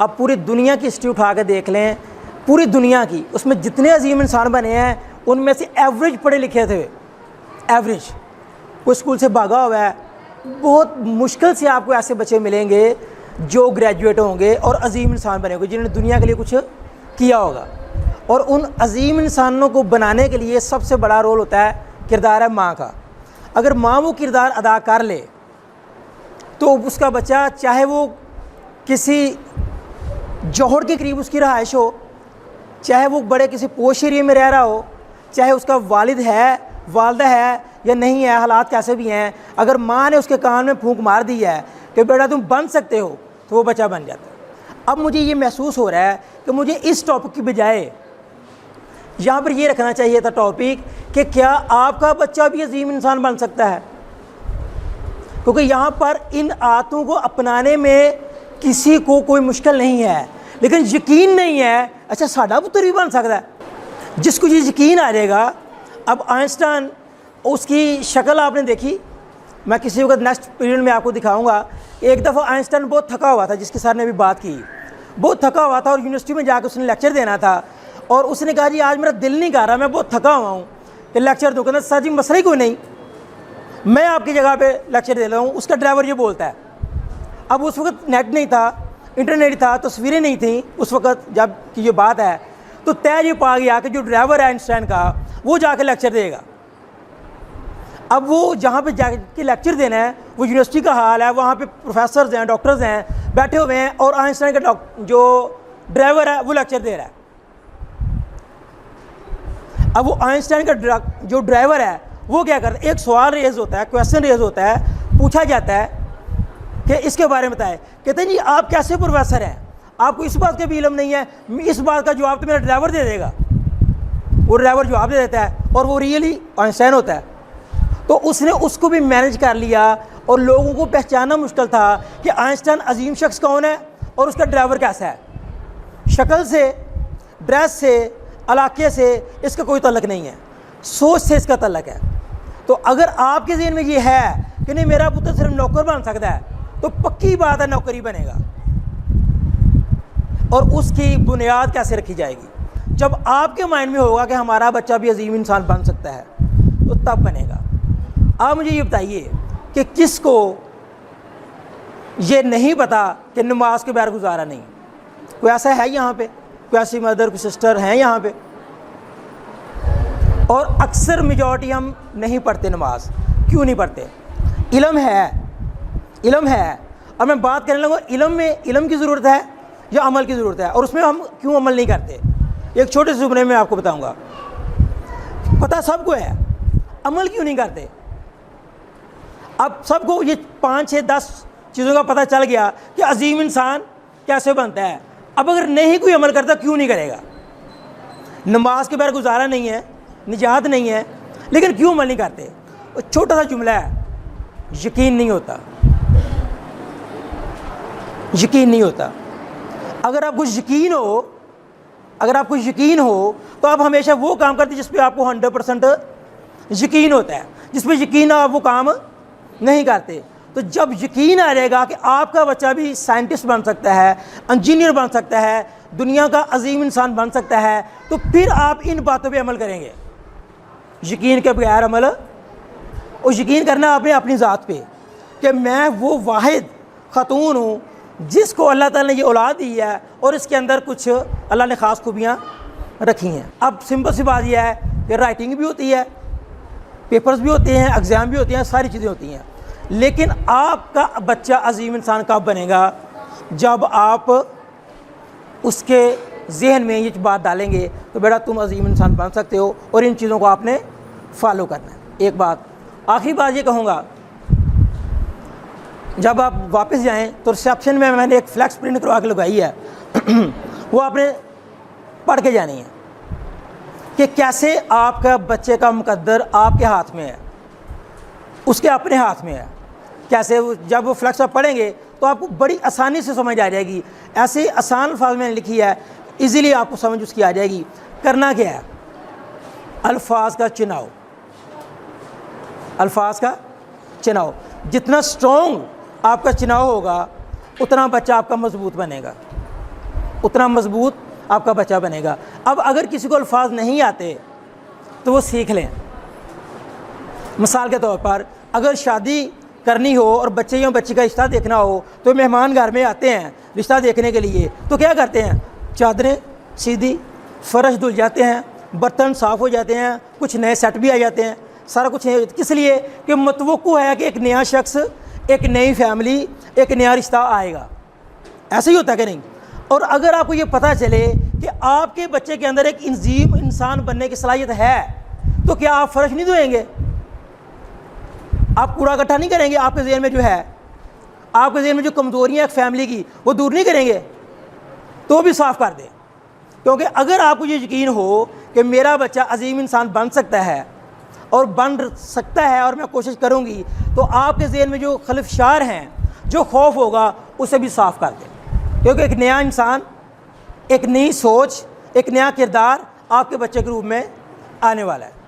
अब पूरी दुनिया की हिस्ट्री उठा के देख लें, पूरी दुनिया की, उसमें जितने अजीम इंसान बने हैं उनमें से एवरेज पढ़े लिखे थे, एवरेज, कोई स्कूल से भागा हुआ है। बहुत मुश्किल से आपको ऐसे बच्चे मिलेंगे जो ग्रेजुएट होंगे और अजीम इंसान बने होंगे, जिन्होंने दुनिया के लिए कुछ किया होगा। और उन अजीम इंसानों को बनाने के लिए सबसे बड़ा रोल होता है, किरदार है माँ का। अगर माँ वो किरदार अदा कर ले तो उसका बच्चा, चाहे वो किसी जौहर के करीब उसकी रहाइश हो, चाहे वो बड़े किसी पोश एरिया में रह रहा हो, चाहे उसका वालिद है, वालदा है या नहीं है, हालात कैसे भी हैं, अगर माँ ने उसके कान में फूंक मार दी है कि बेटा तुम बन सकते हो, तो वो बच्चा बन जाता है। अब मुझे ये महसूस हो रहा है कि मुझे इस टॉपिक की बजाय यहाँ पर ये रखना चाहिए था टॉपिक कि क्या आपका बच्चा भी अजीम इंसान बन सकता है, क्योंकि यहाँ पर इन आदतों को अपनाने में किसी को कोई मुश्किल नहीं है, लेकिन यकीन नहीं है अच्छा साडा पुत्र भी बन सकता है। जिसको ये यकीन आ जाएगा, अब आइंस्टाइन, उसकी शक्ल आपने देखी, मैं किसी वक्त नेक्स्ट पीरियड में आपको दिखाऊंगा। एक दफ़ा आइंस्टाइन बहुत थका हुआ था, जिसके सर ने भी बात की, बहुत थका हुआ था और यूनिवर्सिटी में जाकर उसने लेक्चर देना था। और उसने कहा जी आज मेरा दिल नहीं कर रहा, मैं बहुत थका हुआ हूँ कि लेक्चर दूँ। कहना सर जी मसला ही कोई नहीं, मैं आपकी जगह पे लेक्चर दे रहा हूँ। उसका ड्राइवर ये बोलता है। अब उस वक्त नेट नहीं था, इंटरनेट था, तस्वीरें नहीं थी उस वक्त जब की ये बात है। तो तय ये पा गया कि जो ड्राइवर है आइंस्टाइन का, वो जाके लेक्चर देगा। अब वो जहाँ पे जाके लेक्चर देना है, वो यूनिवर्सिटी का हाल है, वहाँ पे प्रोफेसर्स हैं, डॉक्टर्स हैं, बैठे हुए हैं, और आइंस्टाइन का जो ड्राइवर है वो लेक्चर दे रहा है। अब वो आइंस्टाइन का जो ड्राइवर है वो क्या करता है, एक सवाल रेज होता है, क्वेश्चन रेज होता है, पूछा जाता है कि इसके बारे में बताएं। कहते हैं जी आप कैसे प्रोफेसर हैं, आपको इस बात का भी इल्म नहीं है। इस बात का जवाब तो मेरा ड्राइवर दे देगा। वो ड्राइवर जवाब दे देता है और वो रियली आइंस्टाइन होता है। तो उसने उसको भी मैनेज कर लिया और लोगों को पहचानना मुश्किल था कि आइंस्टाइन अजीम शख्स कौन है और उसका ड्राइवर कैसा है। शक्ल से, ड्रेस से, इलाके से इसका कोई तल्लक नहीं है, सोच से इसका तल्लक है। तो अगर आपके ज़हन में ये है कि नहीं मेरा पुत्र सिर्फ नौकर बन सकता है, तो पक्की बात है नौकरी बनेगा। और उसकी बुनियाद कैसे रखी जाएगी? जब आपके माइंड में होगा कि हमारा बच्चा भी अजीम इंसान बन सकता है, तो तब बनेगा। आप मुझे ये बताइए कि किसको ये नहीं पता कि नमाज के बगैर गुजारा नहीं? कोई ऐसा है यहाँ पे? कोई ऐसी मदर, कोई सिस्टर हैं यहाँ पे? और अक्सर मेजॉरिटी हम नहीं पढ़ते नमाज। क्यों नहीं पढ़ते? इल्म है, इल्म है। और मैं बात करने लगा इल्म में, इल्म की ज़रूरत है या अमल की ज़रूरत है, और उसमें हम क्यों अमल नहीं करते? एक छोटे से जुमले में आपको बताऊंगा। पता सबको है, अमल क्यों नहीं करते? अब सबको ये 5, 6, 10 चीज़ों का पता चल गया कि अजीम इंसान कैसे बनता है। अब अगर नहीं कोई अमल करता, क्यों नहीं करेगा? नमाज के बगैर गुजारा नहीं है, निजात नहीं है, लेकिन क्यों अमल नहीं करते? वो छोटा सा जुमला है, यकीन नहीं होता। यकीन नहीं होता। अगर आपको यकीन हो, अगर आपको यकीन हो तो आप हमेशा वो काम करते जिस पे आपको 100% यकीन होता है। जिस पे यकीन ना आप वो काम नहीं करते। तो जब यकीन आ जाएगा कि आपका बच्चा भी साइंटिस्ट बन सकता है, इंजीनियर बन सकता है, दुनिया का अजीम इंसान बन सकता है, तो फिर आप इन बातों पे अमल करेंगे। यकीन के बगैर अमल, और यकीन करना आपने अपनी ज़ात पे कि मैं वो वाहिद ख़ातून हूँ जिसको अल्लाह ताला ने ये औलाद दी है और इसके अंदर कुछ अल्लाह ने ख़ास खूबियाँ रखी हैं। अब सिंपल सी बात यह है कि राइटिंग भी होती है, पेपर्स भी होते हैं, एग्ज़ाम भी होते हैं, सारी चीज़ें होती हैं। लेकिन आपका बच्चा अजीम इंसान कब बनेगा? जब आप उसके जहन में ये बात डालेंगे तो बेटा तुम अजीम इंसान बन सकते हो, और इन चीज़ों को आपने फॉलो करना है। एक बात, आखिरी बात ये कहूँगा, जब आप वापस जाएं तो रिसेप्शन में मैंने एक फ्लैक्स प्रिंट करवा के लगाई है वो आपने पढ़ के जानी है कि कैसे आपका बच्चे का मुकद्दर आपके हाथ में है, उसके अपने हाथ में है। कैसे जब वो फ्लैक्स आप पढ़ेंगे तो आपको बड़ी आसानी से समझ आ जाएगी। ऐसे आसान अल्फाज मैंने लिखी है, इजीली आपको समझ उसकी आ जाएगी। करना क्या है? अल्फाज का चुनाव, अल्फाज का चुनाव। जितना स्ट्रॉन्ग आपका चुनाव होगा उतना बच्चा आपका मजबूत बनेगा। उतना मजबूत आपका बच्चा बनेगा। अब अगर किसी को अल्फाज नहीं आते तो वो सीख लें। मिसाल के तौर पर अगर शादी करनी हो और बच्चे या बच्ची का रिश्ता देखना हो, तो मेहमान घर में आते हैं रिश्ता देखने के लिए, तो क्या करते हैं, चादरें सीधी, फ़र्श धुल जाते हैं, बर्तन साफ़ हो जाते हैं, कुछ नए सेट भी आ जाते हैं, सारा कुछ किस लिए कि मतवक्को है कि एक नया शख्स, एक नई फैमिली, एक नया रिश्ता आएगा। ऐसे ही होता है कि नहीं। और अगर आपको ये पता चले कि आपके बच्चे के अंदर एक इंजीम इंसान बनने की सलाहियत है, तो क्या आप फ़र्श नहीं धोएंगे, आप कूड़ा इकट्ठा नहीं करेंगे, आपके ज़हन में जो है, आपके ज़हन में जो कमज़ोरियाँ एक फैमिली की, वो दूर नहीं करेंगे, तो भी साफ़ कर दें। क्योंकि अगर आपको ये यकीन हो कि मेरा बच्चा अजीम इंसान बन सकता है और बन सकता है और मैं कोशिश करूँगी, तो आपके ज़हन में जो खलफशार हैं, जो खौफ होगा, उसे भी साफ़ कर दें। क्योंकि एक नया इंसान, एक नई सोच, एक नया किरदार आपके बच्चे के रूप में आने वाला है।